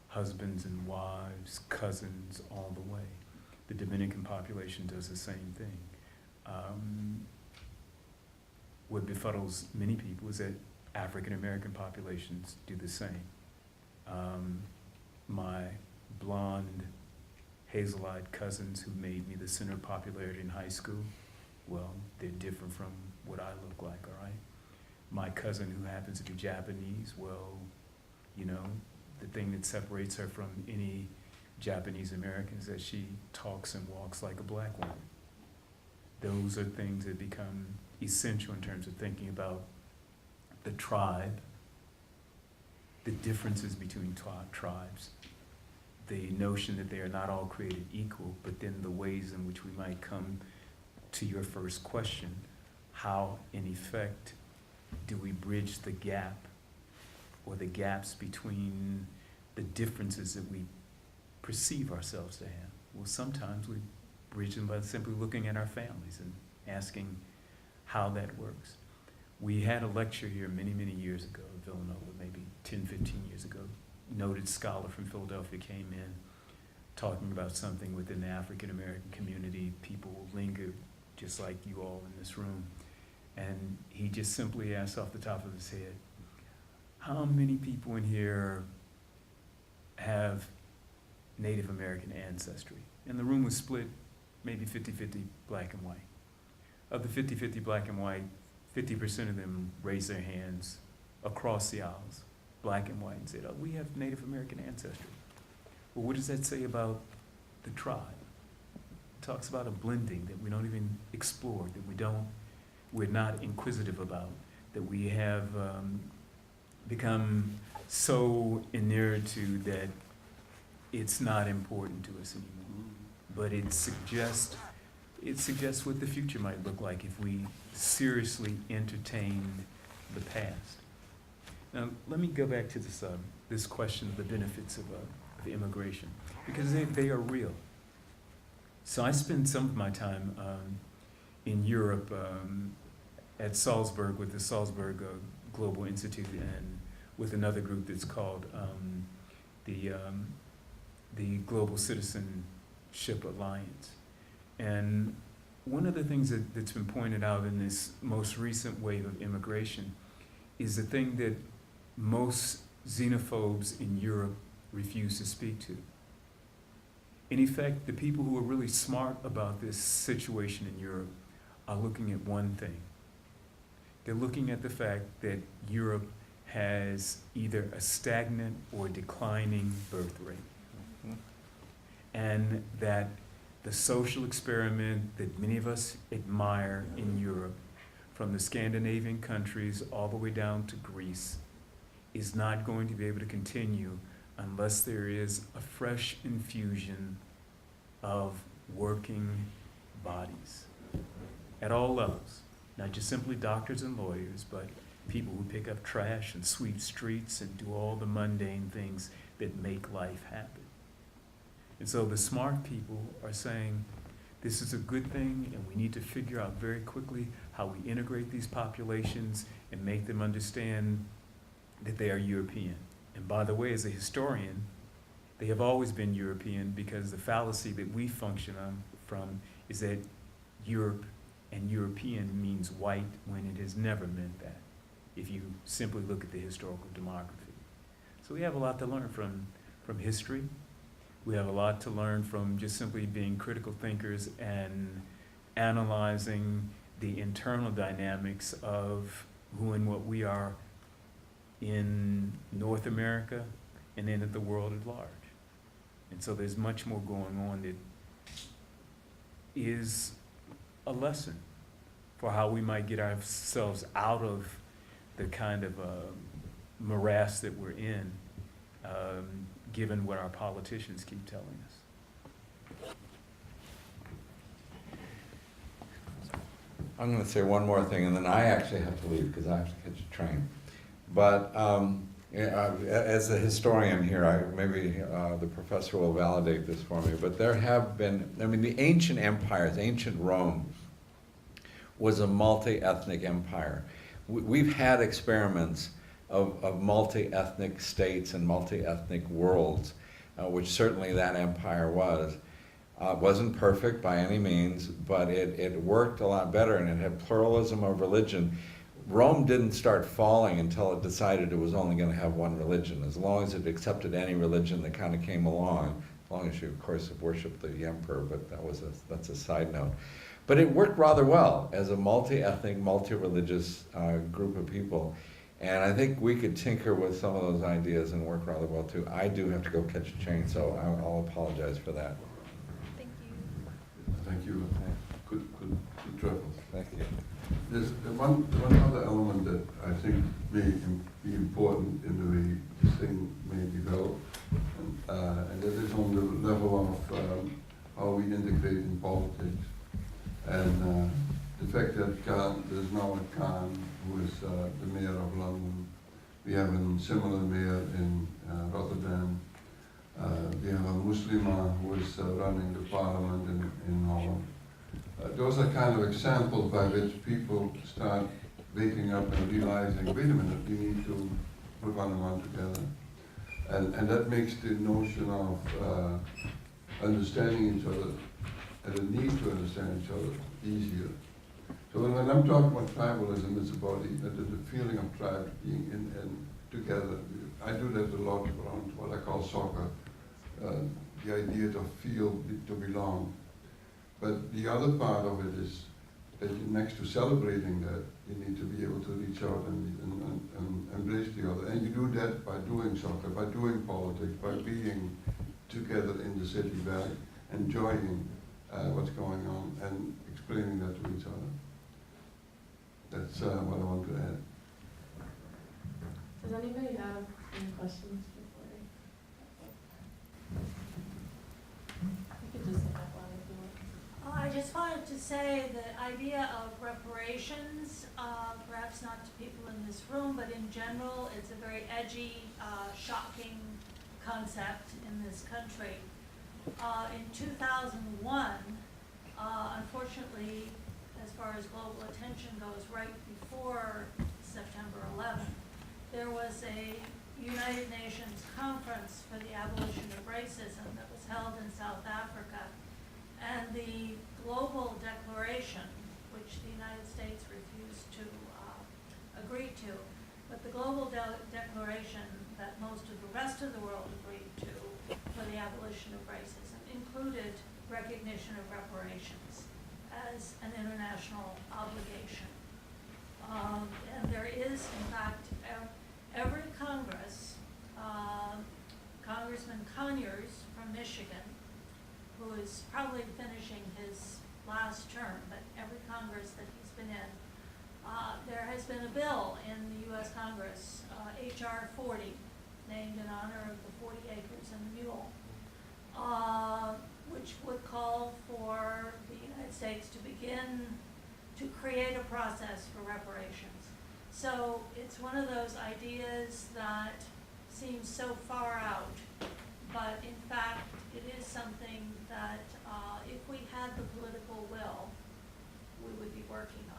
husbands and wives, cousins, all the way. The Dominican population does the same thing. What befuddles many people is that African American populations do the same. My blonde, hazel-eyed cousins who made me the center of popularity in high school, well, they're different from what I look like, all right? My cousin who happens to be Japanese, well, you know, the thing that separates her from any Japanese American is that she talks and walks like a black woman. Those are things that become essential in terms of thinking about the tribe, the differences between tribes, the notion that they are not all created equal, but then the ways in which we might come to your first question, how in effect do we bridge the gap or the gaps between the differences that we perceive ourselves to have? Well, sometimes we bridge them by simply looking at our families and asking how that works. We had a lecture here many, many years ago at Villanova, maybe 10, 15 years ago. Noted scholar from Philadelphia came in talking about something within the African American community. People will linger just like you all in this room. And he just simply asked off the top of his head, how many people in here have Native American ancestry? And the room was split maybe 50-50 black and white. Of the 50-50 black and white, 50% of them raised their hands across the aisles, black and white, and said, oh, we have Native American ancestry. Well, what does that say about the tribe? It talks about a blending that we don't even explore, that we're not inquisitive about, that we have become so inured to that it's not important to us anymore. But it suggests what the future might look like if we seriously entertained the past. Now, let me go back to this question of the benefits of immigration, because they are real. So I spend some of my time in Europe at Salzburg with the Salzburg Global Institute and with another group that's called the Global Citizenship Alliance. And one of the things that's been pointed out in this most recent wave of immigration is the thing that most xenophobes in Europe refuse to speak to. In effect, the people who are really smart about this situation in Europe are looking at one thing. They're looking at the fact that Europe has either a stagnant or declining birth rate. And that the social experiment that many of us admire in Europe from the Scandinavian countries all the way down to Greece is not going to be able to continue unless there is a fresh infusion of working bodies at all levels, not just simply doctors and lawyers, but people who pick up trash and sweep streets and do all the mundane things that make life happen. And so the smart people are saying, this is a good thing, and we need to figure out very quickly how we integrate these populations and make them understand that they are European. And by the way, as a historian, they have always been European, because the fallacy that we function on from is that Europe and European means white, when it has never meant that, if you simply look at the historical demography. So we have a lot to learn from history. We have a lot to learn from just simply being critical thinkers and analyzing the internal dynamics of who and what we are in North America and then at the world at large. And so there's much more going on that is a lesson for how we might get ourselves out of the kind of morass that we're in, given what our politicians keep telling us. I'm going to say one more thing, and then I actually have to leave because I have to catch a train. But as a historian here, maybe the professor will validate this for me, but there have been, I mean, the ancient empires, ancient Rome was a multi-ethnic empire. We've had experiments of multi-ethnic states and multi-ethnic worlds, which certainly that empire was. Wasn't perfect by any means, but it worked a lot better, and it had pluralism of religion. Rome didn't start falling until it decided it was only going to have one religion. As long as it accepted any religion that kind of came along, as long as you, of course, have worshipped the emperor, but that's a side note. But it worked rather well as a multi-ethnic, multi-religious group of people. And I think we could tinker with some of those ideas and work rather well too. I do have to go catch a train, so I'll apologize for that. Thank you. Thank you. Good travels. Thank you. There's one other element that I think may be important in the way this thing may develop, and that is on the level of how we integrate in politics. And the fact that there's now a Khan who is the mayor of London. We have a similar mayor in Rotterdam. We have a Muslima who is running the parliament in Holland. Those are kind of examples by which people start waking up and realizing, wait a minute, we need to put one and one together. And that makes the notion of understanding each other and the need to understand each other easier. So when I'm talking about tribalism, it's about the feeling of tribe being in together. I do that a lot around what I call soccer, the idea to feel, to belong. But the other part of it is that next to celebrating that, you need to be able to reach out and embrace the other. And you do that by doing soccer, by doing politics, by being together in the city, by enjoying what's going on and explaining that to each other. That's what I want to add. Does anybody have any questions before you could just say that one if you want. I just wanted to say the idea of reparations, perhaps not to people in this room, but in general, it's a very edgy, shocking concept in this country. In 2001, unfortunately, as far as global attention goes, right before September 11th, there was a United Nations conference for the abolition of racism that was held in South Africa. And the global declaration, which the United States refused to agree to, but the global declaration that most of the rest of the world agreed to for the abolition of racism included recognition of reparations as an international obligation. And there is, in fact, every Congress, Congressman Conyers from Michigan, who is probably finishing his last term, but every Congress that he's been in There has been a bill in the U.S. Congress, H.R. 40, named in honor of the 40 acres and the mule, which would call for the United States to begin to create a process for reparations. So it's one of those ideas that seems so far out, but in fact, it is something that if we had the political will, we would be working on.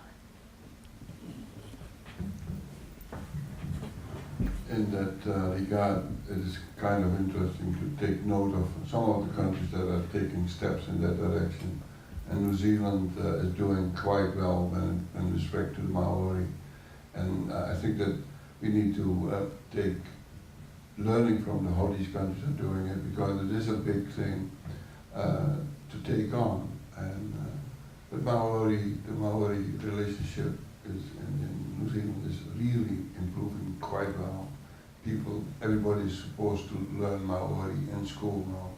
In that regard, it is kind of interesting to take note of some of the countries that are taking steps in that direction. And New Zealand is doing quite well in respect to the Maori. And I think that we need to take learning from how these countries are doing it, because it is a big thing to take on. And the Maori relationship is in New Zealand is really improving quite well. Everybody is supposed to learn Maori in school now,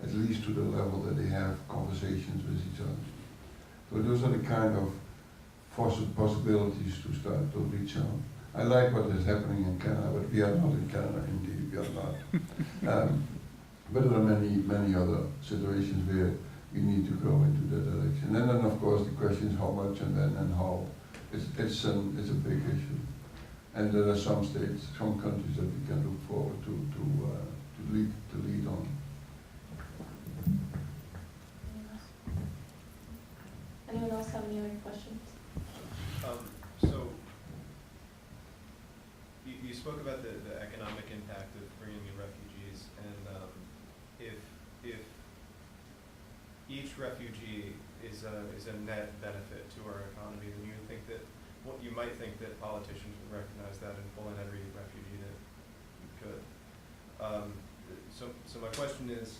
at least to the level that they have conversations with each other. So those are the kind of possibilities to start to reach out. I like what is happening in Canada, but we are not in Canada, indeed, we are not. But there are many other situations where we need to go into that direction. And then of course the question is how much and when and how. It's a big issue. And there are some states, some countries that we can look forward to lead on. Anyone else have any other questions? So, you spoke about the economic impact of bringing in refugees, and if each refugee is a net benefit to our economy, then you might think that politicians would recognize that and pull in every refugee that could. So my question is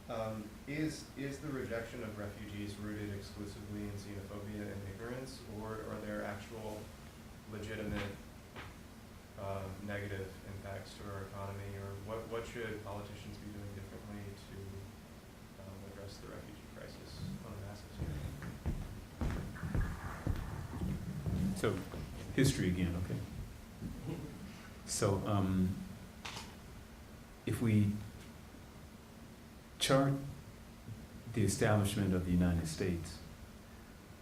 the rejection of refugees rooted exclusively in xenophobia and ignorance, or are there actual legitimate negative impacts to our economy, or what should politicians be doing differently to address the refugee crisis on a massive scale? So, history again, okay? So, if we chart the establishment of the United States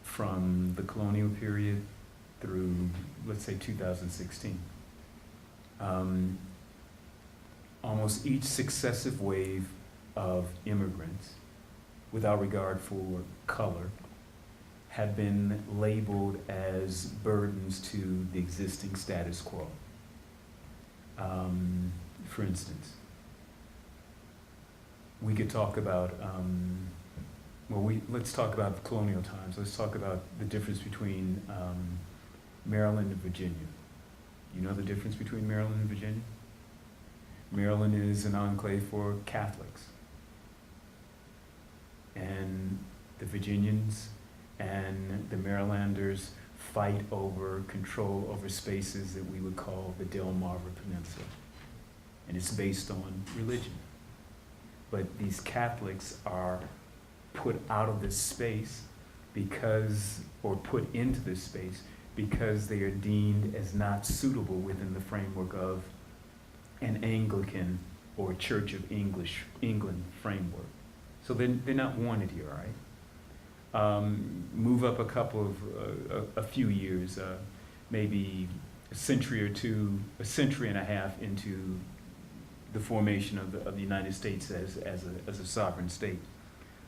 from the colonial period through, let's say, 2016, almost each successive wave of immigrants, without regard for color, had been labeled as burdens to the existing status quo. For instance, we could talk about, let's talk about the colonial times. Let's talk about the difference between Maryland and Virginia. You know the difference between Maryland and Virginia? Maryland is an enclave for Catholics. And the Virginians and the Marylanders fight over control over spaces that we would call the Delmarva Peninsula. And it's based on religion. But these Catholics are put out of this space or put into this space because they are deemed as not suitable within the framework of an Anglican or Church of England framework. So they're not wanted here, all right? Move up a few years, maybe a century and a half into the formation of the United States as a sovereign state,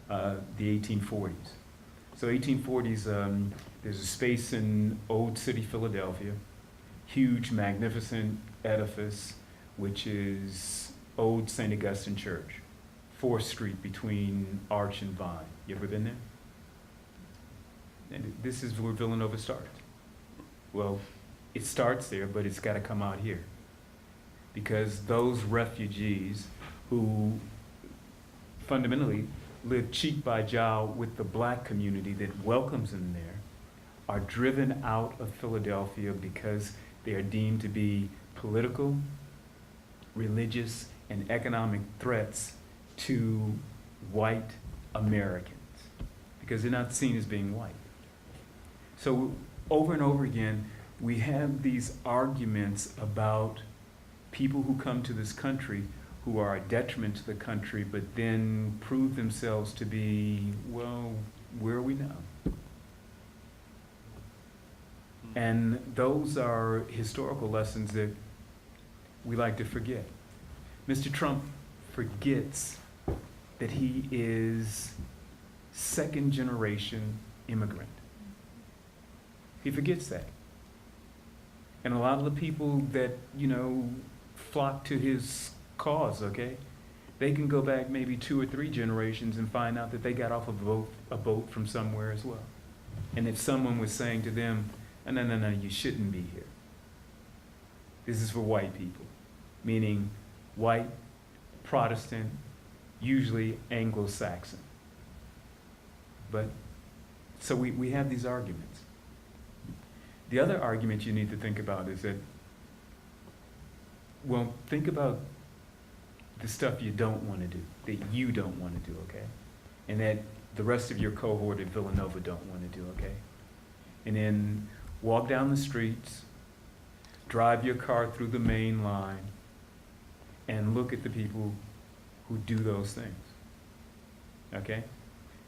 the 1840s. So 1840s, there's a space in Old City, Philadelphia, huge, magnificent edifice, which is Old St. Augustine Church, 4th Street between Arch and Vine. You ever been there? And this is where Villanova starts. Well, it starts there, but it's got to come out here. Because those refugees who fundamentally live cheek by jowl with the black community that welcomes them there are driven out of Philadelphia because they are deemed to be political, religious, and economic threats to white Americans because they're not seen as being white. So over and over again, we have these arguments about people who come to this country who are a detriment to the country, but then prove themselves to be, well, where are we now? And those are historical lessons that we like to forget. Mr. Trump forgets that he is second generation immigrant. He forgets that. And a lot of the people that, flock to his cause, okay, they can go back maybe 2 or 3 generations and find out that they got off a boat from somewhere as well. And if someone was saying to them, no, you shouldn't be here. This is for white people, meaning white, Protestant, usually Anglo-Saxon. But, so we have these arguments. The other argument you need to think about is that, well, think about the stuff you don't want to do, that you don't want to do, okay? And that the rest of your cohort at Villanova don't want to do, okay? And then walk down the streets, drive your car through the main line, and look at the people who do those things, okay?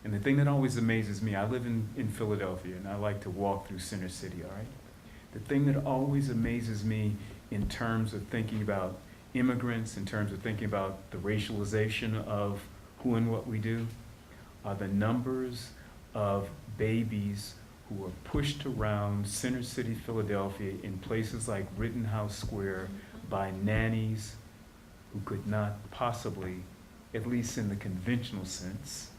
And the thing that always amazes me, I live in Philadelphia, and I like to walk through Center City, all right? The thing that always amazes me in terms of thinking about immigrants, in terms of thinking about the racialization of who and what we do, are the numbers of babies who are pushed around Center City, Philadelphia, in places like Rittenhouse Square by nannies who could not possibly, at least in the conventional sense,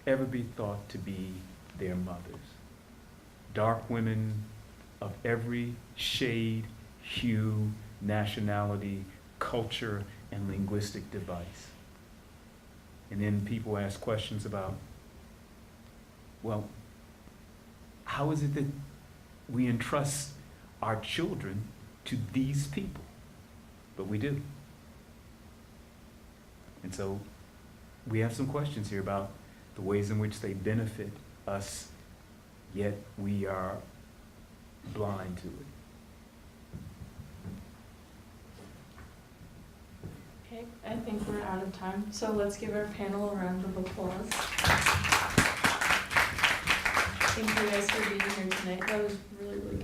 ever be thought to be their mothers. Dark women of every shade, hue, nationality, culture, and linguistic device. And then people ask questions about, well, how is it that we entrust our children to these people? But we do. And so we have some questions here about the ways in which they benefit us, yet we are blind to it. Okay, I think we're out of time, so let's give our panel a round of applause. Thank you guys for being here tonight. That was really, really good.